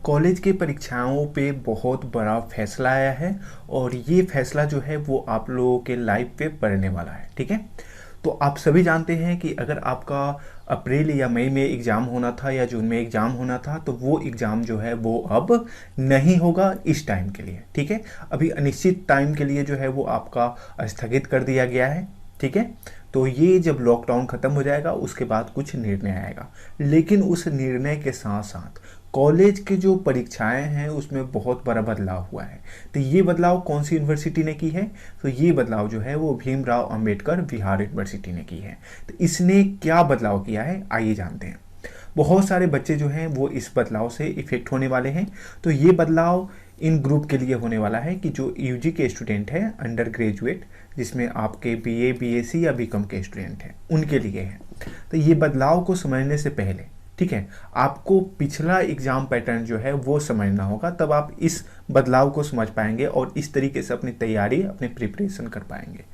College की परीक्षाओं पे बहुत बड़ा फैसला आया है और ये फैसला जो है वो आप लोगों के लाइफ पे पड़ने वाला है। ठीक है, तो आप सभी जानते हैं कि अगर आपका अप्रैल या मई में एग्ज़ाम होना था या जून में एग्ज़ाम होना था तो वो एग्ज़ाम जो है वो अब नहीं होगा इस टाइम के लिए। ठीक है, अभी अनिश्चित टाइम के लिए जो है वो आपका स्थगित कर दिया गया है। ठीक है, तो ये जब लॉकडाउन ख़त्म हो जाएगा उसके बाद कुछ निर्णय आएगा, लेकिन उस निर्णय के साथ साथ कॉलेज के जो परीक्षाएं हैं उसमें बहुत बड़ा बदलाव हुआ है। तो ये बदलाव कौन सी यूनिवर्सिटी ने की है? तो ये बदलाव जो है वो भीमराव अंबेडकर बिहार यूनिवर्सिटी ने की है। तो इसने क्या बदलाव किया है आइए जानते हैं। बहुत सारे बच्चे जो हैं वो इस बदलाव से इफेक्ट होने वाले हैं। तो ये बदलाव इन ग्रुप के लिए होने वाला है कि जो यूजी के स्टूडेंट हैं, अंडर ग्रेजुएट, जिसमें आपके बीए, बीएससी या बीकॉम के स्टूडेंट हैं, उनके लिए है। तो ये बदलाव को समझने से पहले, ठीक है, आपको पिछला एग्ज़ाम पैटर्न जो है वो समझना होगा, तब आप इस बदलाव को समझ पाएंगे और इस तरीके से अपनी तैयारी, अपनी प्रिपरेशन कर पाएंगे।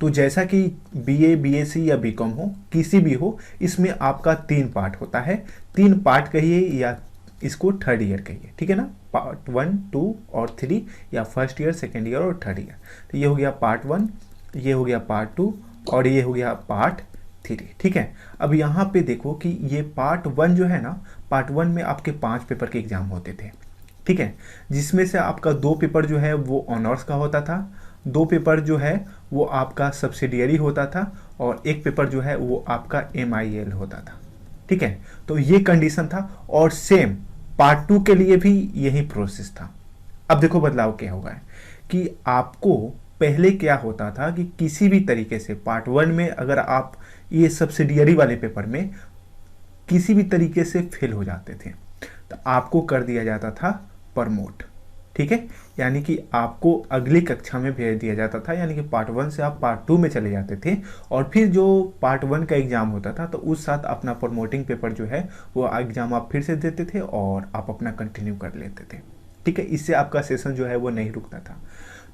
तो जैसा कि बीए, बीएससी या बीकॉम हो, किसी भी हो, इसमें आपका 3 पार्ट होता है। 3 पार्ट कहिए या इसको थर्ड ईयर कहिए। ठीक है ना, पार्ट 1, 2 और 3, या फर्स्ट ईयर, सेकेंड ईयर और थर्ड ईयर। तो ये हो गया पार्ट 1, ये हो गया पार्ट 2 और ये हो गया पार्ट 3। ठीक है, अब यहाँ पे देखो कि ये पार्ट 1 जो है ना, पार्ट 1 में आपके 5 पेपर के एग्जाम होते थे। ठीक है, जिसमें से आपका 2 पेपर जो है वो ऑनर्स का होता था, 2 पेपर जो है वो आपका सब्सिडियरी होता था और 1 पेपर जो है वो आपका MIL होता था। ठीक है, तो ये कंडीशन था और सेम पार्ट 2 के लिए भी यही प्रोसेस था। अब देखो बदलाव क्या होगा कि आपको पहले क्या होता था कि किसी भी तरीके से पार्ट 1 में अगर आप ये सब्सिडियरी वाले पेपर में किसी भी तरीके से फेल हो जाते थे तो आपको कर दिया जाता था प्रमोट। ठीक है, यानी कि आपको अगली कक्षा में भेज दिया जाता था, यानी कि पार्ट 1 से आप पार्ट 2 में चले जाते थे और फिर जो पार्ट 1 का एग्ज़ाम होता था तो उस साथ अपना प्रमोटिंग पेपर जो है वो एग्ज़ाम आप फिर से देते थे और आप अपना कंटिन्यू कर लेते थे। ठीक है, इससे आपका सेशन जो है वो नहीं रुकता था।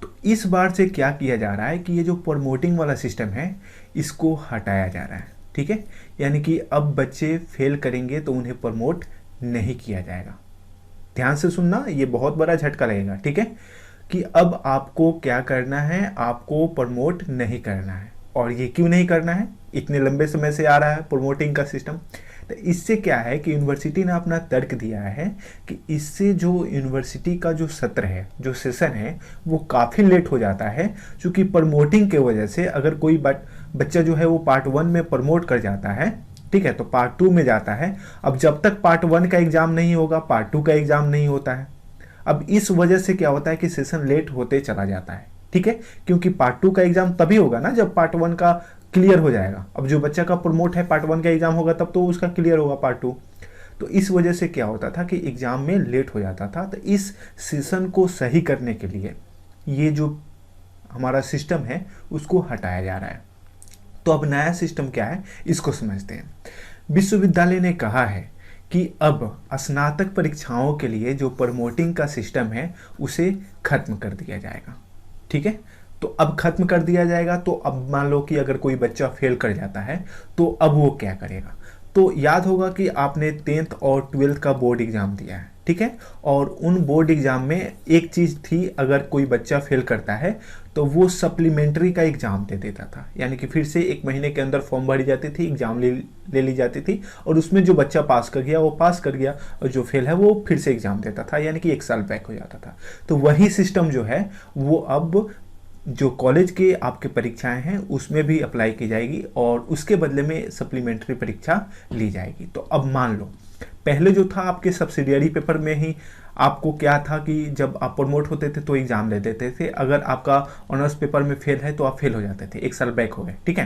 तो इस बार से क्या किया जा रहा है कि ये जो प्रमोटिंग वाला सिस्टम है इसको हटाया जा रहा है। ठीक है, यानी कि अब बच्चे फेल करेंगे तो उन्हें प्रमोट नहीं किया जाएगा। ध्यान से सुनना, ये बहुत बड़ा झटका लगेगा। ठीक है, कि अब आपको क्या करना है, आपको प्रमोट नहीं करना है। और ये क्यों नहीं करना है? इतने लंबे समय से आ रहा है प्रमोटिंग का सिस्टम। तो इससे क्या है कि यूनिवर्सिटी ने अपना तर्क दिया है कि इससे जो यूनिवर्सिटी का जो सत्र है, जो सेशन है, वो काफ़ी लेट हो जाता है। क्योंकि प्रमोटिंग के वजह से अगर कोई बच्चा जो है वो पार्ट 1 में प्रमोट कर जाता है, ठीक है, तो पार्ट 2 में जाता है। अब जब तक पार्ट 1 का एग्ज़ाम नहीं होगा पार्ट 2 का एग्ज़ाम नहीं होता है। अब इस वजह से क्या होता है कि सेशन लेट होते चला जाता है। ठीक है, क्योंकि पार्ट 2 का एग्ज़ाम तभी होगा ना जब पार्ट 1 का क्लियर हो जाएगा। अब जो बच्चा का प्रमोट है पार्ट 1 का एग्ज़ाम होगा तब तो उसका क्लियर होगा पार्ट 2। तो इस वजह से क्या होता था कि एग्ज़ाम में लेट हो जाता था। तो इस सेशन को सही करने के लिए ये जो हमारा सिस्टम है उसको हटाया जा रहा है। तो अब नया सिस्टम क्या है इसको समझते हैं। विश्वविद्यालय ने कहा है कि अब स्नातक परीक्षाओं के लिए जो प्रमोटिंग का सिस्टम है उसे खत्म कर दिया जाएगा। ठीक है, तो अब खत्म कर दिया जाएगा। तो अब मान लो कि अगर कोई बच्चा फेल कर जाता है तो अब वो क्या करेगा? तो याद होगा कि आपने 10th और 12th का बोर्ड एग्ज़ाम दिया है। ठीक है, और उन बोर्ड एग्ज़ाम में एक चीज़ थी, अगर कोई बच्चा फेल करता है तो वो सप्लीमेंट्री का एग्ज़ाम दे देता था, यानी कि फिर से 1 महीने के अंदर फॉर्म भरी जाती थी, एग्ज़ाम ले ली जाती थी और उसमें जो बच्चा पास कर गया वो पास कर गया और जो फेल है वो फिर से एग्ज़ाम देता था, यानी कि 1 साल बैक हो जाता था। तो वही सिस्टम जो है वो अब जो कॉलेज के आपके परीक्षाएं हैं उसमें भी अप्लाई की जाएगी और उसके बदले में सप्लीमेंट्री परीक्षा ली जाएगी। तो अब मान लो पहले जो था आपके सब्सिडियरी पेपर में ही आपको क्या था कि जब आप प्रमोट होते थे तो एग्ज़ाम दे देते थे, अगर आपका ऑनर्स पेपर में फेल है तो आप फेल हो जाते थे, 1 साल बैक हो गए। ठीक है,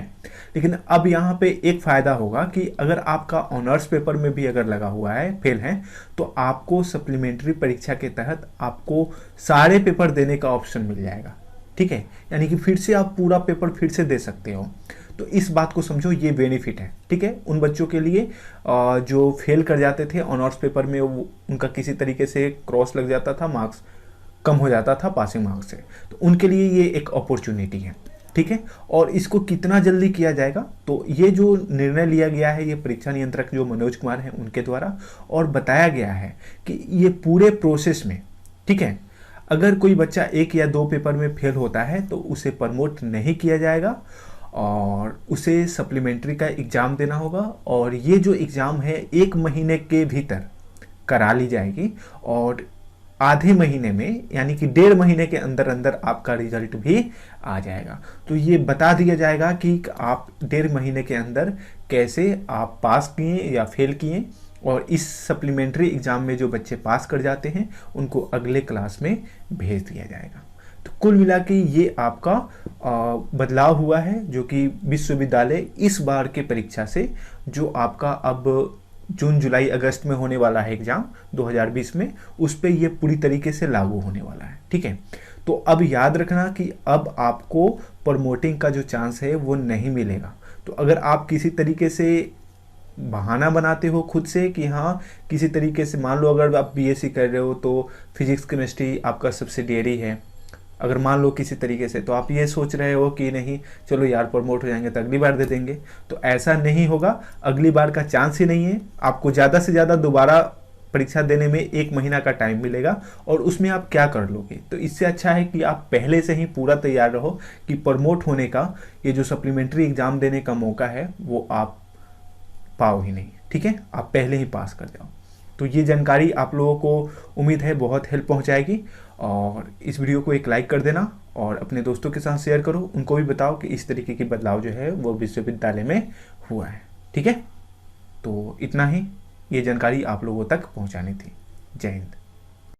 लेकिन अब यहाँ पे एक फ़ायदा होगा कि अगर आपका ऑनर्स पेपर में भी अगर लगा हुआ है, फेल है, तो आपको सप्लीमेंट्री परीक्षा के तहत आपको सारे पेपर देने का ऑप्शन मिल जाएगा। ठीक है, यानी कि फिर से आप पूरा पेपर फिर से दे सकते हो। तो इस बात को समझो, ये बेनिफिट है। ठीक है, उन बच्चों के लिए जो फेल कर जाते थे ऑनर्स पेपर में, उनका किसी तरीके से क्रॉस लग जाता था, मार्क्स कम हो जाता था पासिंग मार्क्स से, तो उनके लिए ये एक अपॉर्चुनिटी है। ठीक है। और इसको कितना जल्दी किया जाएगा, तो ये जो निर्णय लिया गया है ये परीक्षा नियंत्रक जो मनोज कुमार हैं उनके द्वारा, और बताया गया है कि ये पूरे प्रोसेस में, ठीक है, अगर कोई बच्चा 1 या 2 पेपर में फेल होता है तो उसे प्रमोट नहीं किया जाएगा और उसे सप्लीमेंट्री का एग्ज़ाम देना होगा। और ये जो एग्ज़ाम है 1 महीने के भीतर करा ली जाएगी और आधे महीने में यानी कि 1.5 महीने के अंदर अंदर आपका रिजल्ट भी आ जाएगा। तो ये बता दिया जाएगा कि आप 1.5 महीने के अंदर कैसे आप पास किए या फेल किए, और इस सप्लीमेंट्री एग्ज़ाम में जो बच्चे पास कर जाते हैं उनको अगले क्लास में भेज दिया जाएगा। तो कुल मिला के ये आपका बदलाव हुआ है जो कि विश्वविद्यालय इस बार के परीक्षा से, जो आपका अब जून जुलाई अगस्त में होने वाला है एग्ज़ाम 2020 में, उस पर ये पूरी तरीके से लागू होने वाला है, ठीक है। तो अब याद रखना कि अब आपको प्रमोटिंग का जो चांस है वो नहीं मिलेगा। तो अगर आप किसी तरीके से बहाना बनाते हो खुद से कि हाँ किसी तरीके से, मान लो अगर आप बीएससी कर रहे हो तो फिजिक्स केमिस्ट्री आपका सब्सिडियरी है, अगर मान लो किसी तरीके से, तो आप ये सोच रहे हो कि नहीं चलो यार प्रमोट हो जाएंगे तो अगली बार दे देंगे, तो ऐसा नहीं होगा। अगली बार का चांस ही नहीं है। आपको ज़्यादा से ज़्यादा दोबारा परीक्षा देने में 1 महीना का टाइम मिलेगा और उसमें आप क्या कर लोगे। तो इससे अच्छा है कि आप पहले से ही पूरा तैयार रहो कि प्रमोट होने का ये जो सप्लीमेंट्री एग्ज़ाम देने का मौका है वो आप पाओ ही नहीं, ठीक है, आप पहले ही पास कर जाओ। तो ये जानकारी आप लोगों को उम्मीद है बहुत हेल्प पहुंचाएगी, और इस वीडियो को एक लाइक कर देना और अपने दोस्तों के साथ शेयर करो, उनको भी बताओ कि इस तरीके की बदलाव जो है वो विश्वविद्यालय में हुआ है, ठीक है। तो इतना ही ये जानकारी आप लोगों तक पहुंचानी थी। जय हिंद।